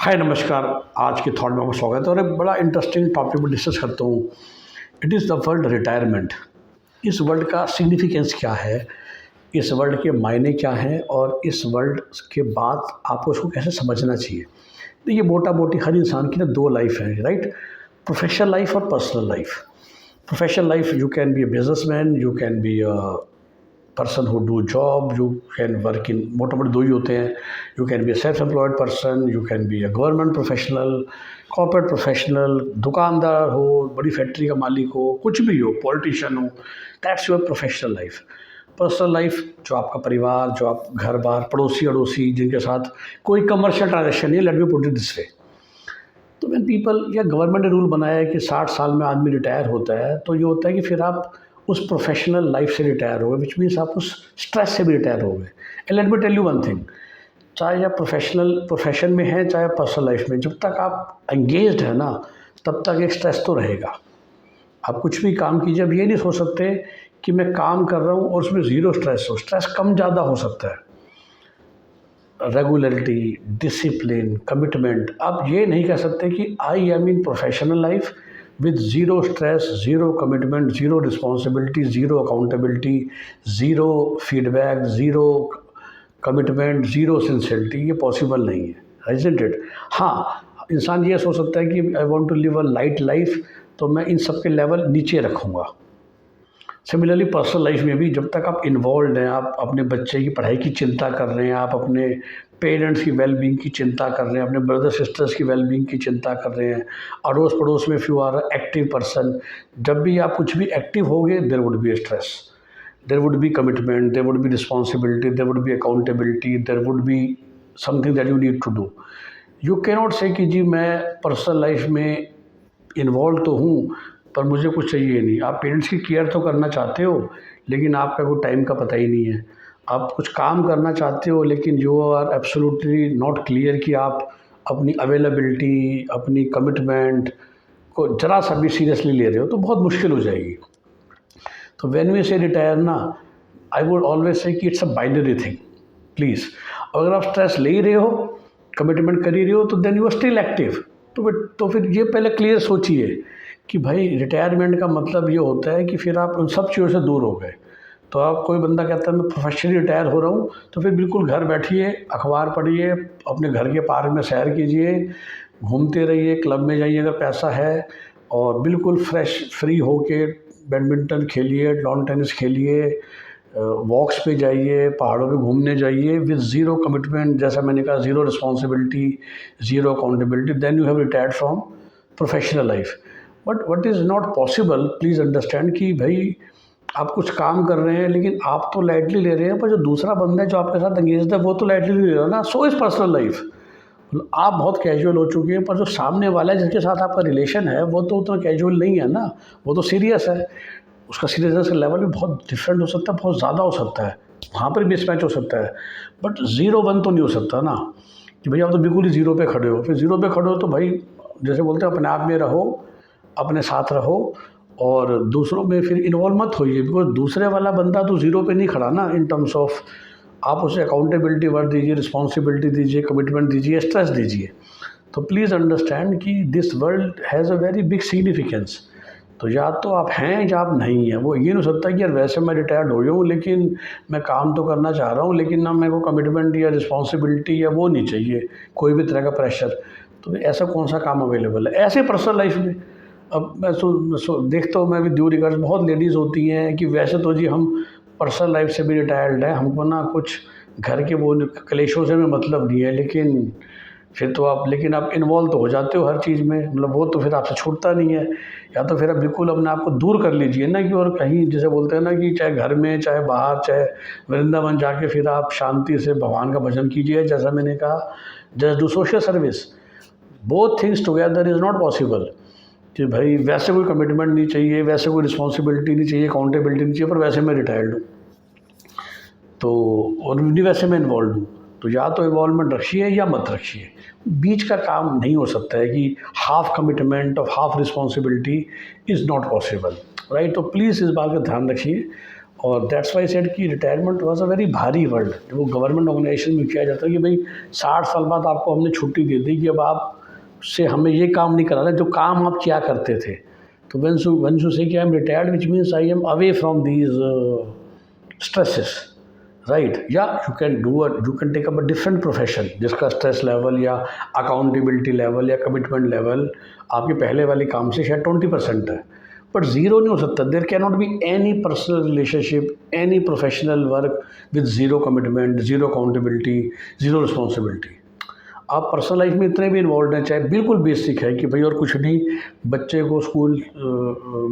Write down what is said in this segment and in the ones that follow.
हाय नमस्कार। आज के थॉट में आपका स्वागत है और एक बड़ा इंटरेस्टिंग टॉपिक में डिस्कस करता हूँ। It is the world retirement. इस वर्ल्ड का सिग्निफिकेंस क्या है, इस वर्ल्ड के मायने क्या हैं और इस वर्ल्ड के बाद आपको उसको कैसे समझना चाहिए। देखिए, मोटा मोटी हर इंसान की ना दो लाइफ है, राइट। प्रोफेशनल लाइफ और personal life. Professional life, you can be a businessman, you can be a person who do job, you can work in, मोटा मोटे दो ही होते हैं। You can be a self employed person, you can be a government professional, corporate professional, दुकानदार हो, बड़ी factory का मालिक हो, कुछ भी हो, पॉलिटिशियन हो। That's your professional life. Personal life, जो आपका परिवार, जो आप घर बार, पड़ोसी अड़ोसी जिनके साथ कोई कमर्शियल ट्रांजेक्शन नहीं है, let me put it this way. तो व्हेन पीपल, या गवर्नमेंट ने रूल बनाया है कि 60 साल में आदमी रिटायर होता है, तो ये होता है कि फिर आप उस प्रोफेशनल लाइफ से रिटायर हो गए, विच मीन्स आप उस स्ट्रेस से भी रिटायर हो गए। And let me tell you one thing, चाहे आप प्रोफेशनल प्रोफेशन में हैं, चाहे पर्सनल लाइफ में, जब तक आप एंगेज्ड है ना, तब तक एक स्ट्रेस तो रहेगा। आप कुछ भी काम कीजिए, अब ये नहीं सोच सकते कि मैं काम कर रहा हूँ और उसमें ज़ीरो स्ट्रेस हो। स्ट्रेस कम ज़्यादा हो सकता है। Regularity, discipline, commitment. आप ये नहीं कह सकते कि I M in professional life with zero stress, zero commitment, zero responsibility, zero accountability, zero feedback, zero commitment, zero sincerity. ये पॉसिबल नहीं है, इज़न्ट इट। हाँ, इंसान ये सोच सकता है कि I want to live a light life, तो मैं इन सब के लेवल नीचे रखूँगा। सिमिलरली पर्सनल लाइफ में भी जब तक आप इन्वॉल्व हैं, आप अपने बच्चे की पढ़ाई की चिंता कर रहे हैं, आप अपने पेरेंट्स की वेलबींग की चिंता कर रहे हैं, अपने ब्रदर सिस्टर्स की वेलबींग की चिंता कर रहे हैं, अड़ोस पड़ोस में, if you are active person, जब भी आप कुछ भी एक्टिव होगे, there would be stress, there would be commitment, there would be responsibility, there would be accountability, there would be something that you need to do. You can not say कि जी मैं personal life में involve तो हूँ पर मुझे कुछ चाहिए नहीं। आप पेरेंट्स की केयर तो करना चाहते हो, लेकिन आपका कोई टाइम का पता ही नहीं है। आप कुछ काम करना चाहते हो, लेकिन you are absolutely not clear कि आप अपनी अवेलेबिलिटी, अपनी कमिटमेंट को ज़रा सा भी सीरियसली ले रहे हो, तो बहुत मुश्किल हो जाएगी। तो व्हेन वी से रिटायर ना, आई वुड ऑलवेज से कि it's a binary thing. Please, अगर आप स्ट्रेस ले ही रहे हो, कमिटमेंट कर ही रहे हो, तो then you are still active. तो फिर ये पहले क्लियर सोचिए कि भाई रिटायरमेंट का मतलब ये होता है कि फिर आप उन सब चीज़ों से दूर हो गए। तो आप, कोई बंदा कहता है मैं प्रोफेशनली रिटायर हो रहा हूँ, तो फिर बिल्कुल घर बैठिए, अखबार पढ़िए, अपने घर के पार्क में सैर कीजिए, घूमते रहिए, क्लब में जाइए अगर पैसा है, और बिल्कुल फ्रेश फ्री होके बैडमिंटन खेलिए, लॉन टेनिस खेलिए, वॉक्स पे जाइए, पहाड़ों पे घूमने जाइए विद ज़ीरो कमिटमेंट, जैसा मैंने कहा, zero responsibility, zero accountability, then you have retired from professional life. But what is not possible, please understand कि भाई आप कुछ काम कर रहे हैं, लेकिन आप तो लाइटली ले रहे हैं, पर जो दूसरा बंदा है जो आपके साथ एंगेज है, वो तो लाइटली नहीं ले रहा ना। So is personal life. आप बहुत कैजुअल हो चुके हैं, पर जो सामने वाला है जिसके साथ आपका रिलेशन है, वो तो उतना कैजुअल नहीं है ना, वो तो सीरियस है। उसका सीरियसनेस का लेवल भी बहुत डिफरेंट हो सकता है, बहुत ज़्यादा हो सकता है, वहाँ पर मिसमैच हो सकता है। बट ज़ीरो वन तो नहीं हो सकता ना, कि भैया आप तो बिल्कुल ही ज़ीरो पे खड़े हो। फिर ज़ीरो पे खड़े हो तो भाई, जैसे बोलते हैं, अपने आप में रहो, अपने साथ रहो, और दूसरों में फिर इन्वॉल्व मत होइए, बिकॉज दूसरे वाला बंदा तो ज़ीरो पे नहीं खड़ा ना, इन टर्म्स ऑफ आप उसे अकाउंटेबिलिटी वर्ड दीजिए, रिस्पॉन्सिबिलिटी दीजिए, कमिटमेंट दीजिए, स्ट्रेस दीजिए। तो प्लीज़ अंडरस्टैंड कि this world has a very big significance. तो या तो आप हैं या आप नहीं हैं। वो ये नहीं हो सकता कि यार वैसे मैं रिटायर्ड हो गया हूँ, लेकिन मैं काम तो करना चाह रहा हूँ, लेकिन ना मेरे को कमिटमेंट या रिस्पॉन्सिबिलिटी या वो नहीं चाहिए, कोई भी तरह का प्रेशर। तो ऐसा कौन सा काम अवेलेबल है ऐसे पर्सनल लाइफ में। अब मैं देखता हूँ, मैं भी ड्यू रिगार्ड्स, बहुत लेडीज़ होती हैं कि वैसे तो जी हम पर्सनल लाइफ से भी रिटायर्ड हैं, हमको ना कुछ घर के वो क्लेशों से भी मतलब नहीं है, लेकिन फिर तो आप, लेकिन आप इन्वॉल्व तो हो जाते हो हर चीज़ में, मतलब वो तो फिर आपसे छूटता नहीं है। या तो फिर आप बिल्कुल अपने आप को दूर कर लीजिए ना, कि और कहीं, जैसे बोलते हैं ना, कि चाहे घर में, चाहे बाहर, चाहे वृंदावन जाके फिर आप शांति से भगवान का भजन कीजिए, जैसा मैंने कहा, just do social service. Both things together is not possible. कि भाई वैसे कोई कमिटमेंट नहीं चाहिए, वैसे कोई रिस्पॉन्सिबिलिटी नहीं चाहिए, अकाउंटेबिलिटी नहीं चाहिए, पर वैसे मैं रिटायर्ड हूँ, तो और नहीं वैसे मैं इन्वॉल्व हूँ। तो या तो इन्वॉल्वमेंट रखिए या मत रखिए, बीच का काम नहीं हो सकता है कि हाफ कमिटमेंट और half responsibility is not possible, right. तो प्लीज़ इस बात का ध्यान रखिए। और दैट्स वाई सेड कि रिटायरमेंट वाज अ वेरी भारी वर्ड। वो गवर्नमेंट ऑर्गेनाइजेशन में किया जाता है कि भाई 60 साल बाद आपको हमने छुट्टी दे दी कि अब आप से हमें ये काम नहीं कराना जो काम आप क्या करते थे। तो when you say कि I am retired which means I am away from these stresses, right. या you can take up a different profession जिसका स्ट्रेस लेवल या अकाउंटेबिलिटी लेवल या कमिटमेंट लेवल आपके पहले वाले काम से शायद 20% है, बट ज़ीरो नहीं हो सकता। There can not be any personal relationship, any professional work with zero commitment, zero accountability, zero responsibility. आप पर्सनल लाइफ में इतने भी इन्वॉल्व हैं, चाहे बिल्कुल बेसिक है कि भाई और कुछ नहीं, बच्चे को स्कूल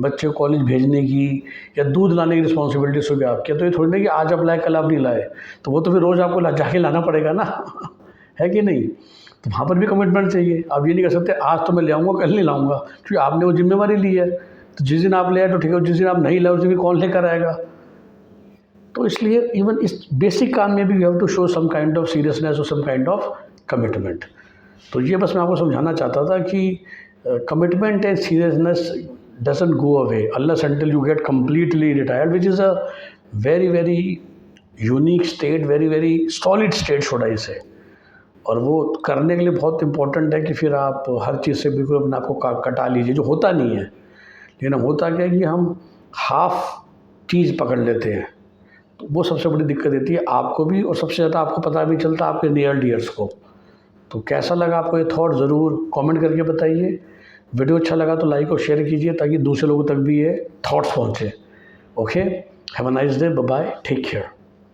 बच्चे को कॉलेज भेजने की या दूध लाने की रिस्पॉन्सिबिलिटी सुबह आपकी है, तो ये थोड़ी ना कि आज आप लाए कल आप नहीं लाए, तो वो तो फिर रोज़ आपको जाके लाना पड़ेगा ना है कि नहीं। तो वहाँ पर भी कमिटमेंट चाहिए। आप ये नहीं कर सकते आज तो मैं ले आऊँगा कल नहीं लाऊँगा, क्योंकि आपने वो जिम्मेवारी ली है। तो जिस दिन आप ले आए तो ठीक है, जिस दिन आप नहीं लाए उस दिन कौन लेकर आएगा। तो इसलिए इवन इस बेसिक काम में भी you have to show some kind of seriousness और सम काइंड ऑफ कमिटमेंट। तो ये बस मैं आपको समझाना चाहता था कि commitment and seriousness doesn't go away unless until you get completely retired, which is a very very unique state, very very solid state should I से। और वो करने के लिए बहुत इंपॉर्टेंट है कि फिर आप हर चीज़ से बिल्कुल अपने आप को कटा लीजिए, जो होता नहीं है। लेकिन होता क्या है कि हम हाफ चीज़ पकड़ लेते हैं, तो वो सबसे बड़ी दिक्कत देती है आपको भी, और सबसे ज़्यादा आपको पता भी चलता है आपके नियर डियर्स को। तो कैसा लगा आपको ये थॉट, ज़रूर कमेंट करके बताइए। वीडियो अच्छा लगा तो लाइक और शेयर कीजिए ताकि दूसरे लोगों तक भी ये थॉट्स पहुँचे। Okay, have a nice day, bye bye, take care.